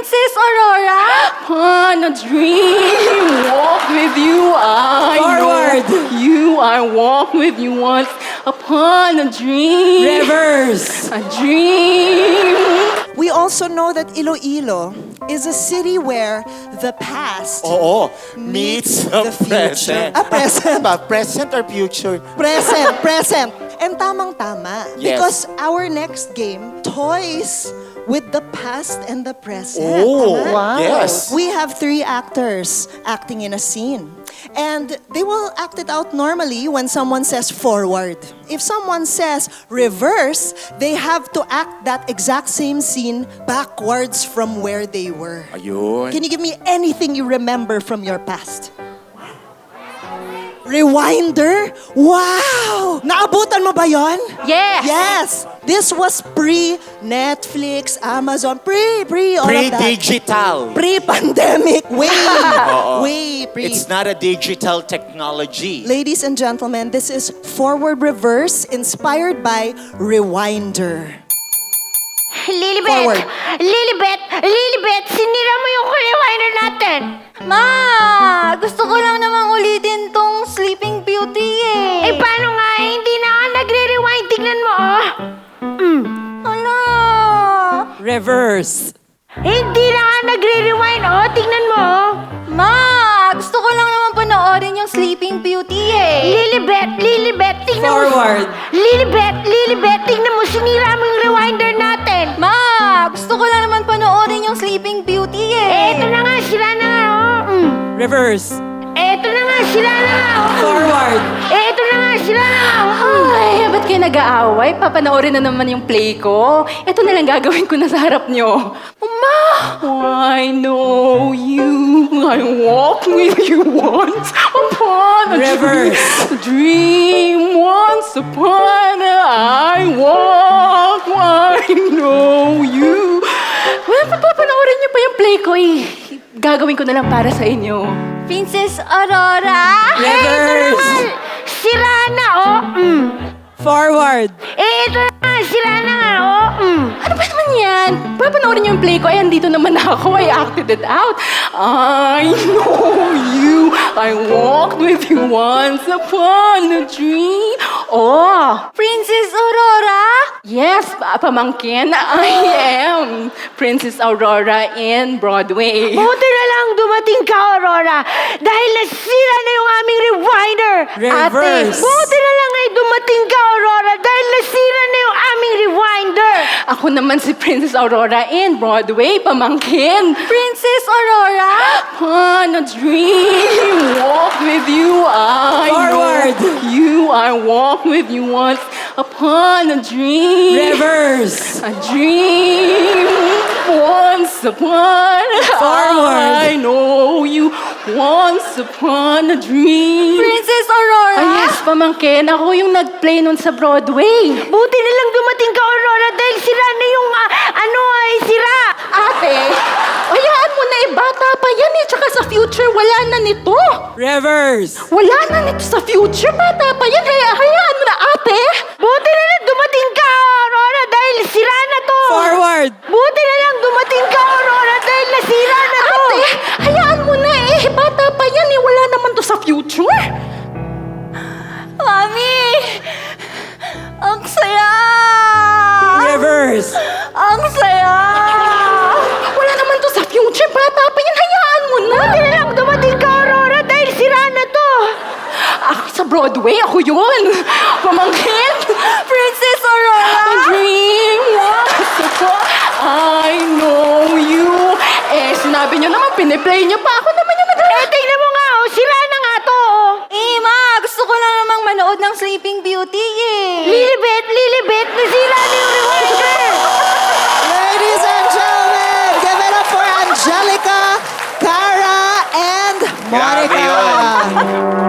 Princess Aurora? Upon a dream, walk with you, I Forward. know you. I walk with you once upon a dream. Reverse. A dream. We also know that Iloilo is a city where the past Oo, meets the future. present. Present. Ba, present or future? Present. And tamang-tama. Yes. Because our next game, Toys with the Past and the Present. Oh, Tama? yes. We have 3 actors acting in a scene. And they will act it out normally when someone says forward. If someone says reverse, they have to act that exact same scene backwards from where they were. Ayun. Can you give me anything you remember from your past? Rewinder? Wow! Naabutan mo ba yon? Yes! Yes! This was pre-Netflix, Amazon, all of that. Pre-digital. Pre-pandemic. Way pre. It's not a digital technology. Ladies and gentlemen, this is Forward Reverse inspired by Rewinder. Forward. Lilibet, sinira mo yung rewinder natin. Ma, gusto ko lang namang ulitin tong Sleeping Beauty eh. Paano nga eh? Hindi na nga nagre-rewind. Tignan mo, oh. Ano? Reverse. Hindi na nga nagre-rewind, oh. Tignan mo, oh. Ma, gusto ko lang naman panoorin yung Sleeping Beauty eh. Lilibet, tignan mo. Forward. Lilibet, tignan mo, sinira mo yung rewinder natin. Ma, gusto ko lang naman panoorin yung Sleeping Beauty eh. Eto na nga, sira na nga, oh. Reverse. Eto na nga, sira na nga, oh. Forward. Eto na nga, sira na nga, oh. Ay, ba't kayo nag-aaway? Papanoorin na naman yung play ko. Ito na lang gagawin ko na sa harap nyo. Mama! I know you. I walk with you once upon a Reverse. dream. Once upon a I walk. I know you. Well, papanoorin nyo pa yung play ko eh. Gagawin ko na lang para sa inyo. Princess Aurora? Reverse. Sira na, oh. Forward. Ito na nga, sira na nga, oh. Ano ba naman yan? Papanoorin niyo yung play ko. Ay, andito naman ako. I acted it out. I know you. I walked with you once upon a dream. Oh, Princess Aurora? yes, pamangkin. I am Princess Aurora in Broadway. Buti na lang dumating ka, Aurora. Dahil nasira na yung aming rewinder. Reverse. Buti na lang ay dumating ka, Aurora. Dahil nasira na yung aming rewinder. Ako naman si Princess Aurora in Broadway, pamangkin. Princess Aurora? Upon a dream, walk with you, I Forward. know you. I walk with you once upon a dream. Reverse. A dream once upon Forward. I know you once upon a dream. Princess Aurora? Ah, yes, pamangkin. Ako yung nag-play nun sa Broadway. Buti na lang dumating ka, Aurora, dahil sira na yung, sira. Ate, hayaan mo na eh. Bata pa yan eh. Tsaka sa future, wala na nito. Reverse. Wala na nito sa future. Bata pa yan. Hayaan mo na, ate. Buti na lang dumating ka, Aurora, dahil sira na to. Forward. Buti na lang dumating ka, Aurora, dahil nasira na to. Ate, hayaan mo na eh. Bata pa yan eh. Wala naman to sa future. Mami! Ang saya! Reverse. Ang saya! Wala naman to sa future. Bata pa yan. Hayaan mo na. Buti na lang dumating ka, Aurora, dahil sira na to. Ako sa Broadway. Ako yun. Pamangkin. Princess Aurora! A dream once upon I know you. Eh, sinabi niyo naman, piniplay niyo pa. Ako naman yung Tingnan mo nga, oh, sira na nga to, oh. Ma, gusto ko lang namang manood ng Sleeping Beauty, eh. Lilibet, nasira na yung rewinder. Ladies and gentlemen, give it up for Angelica, Cara, and Grabe Monica.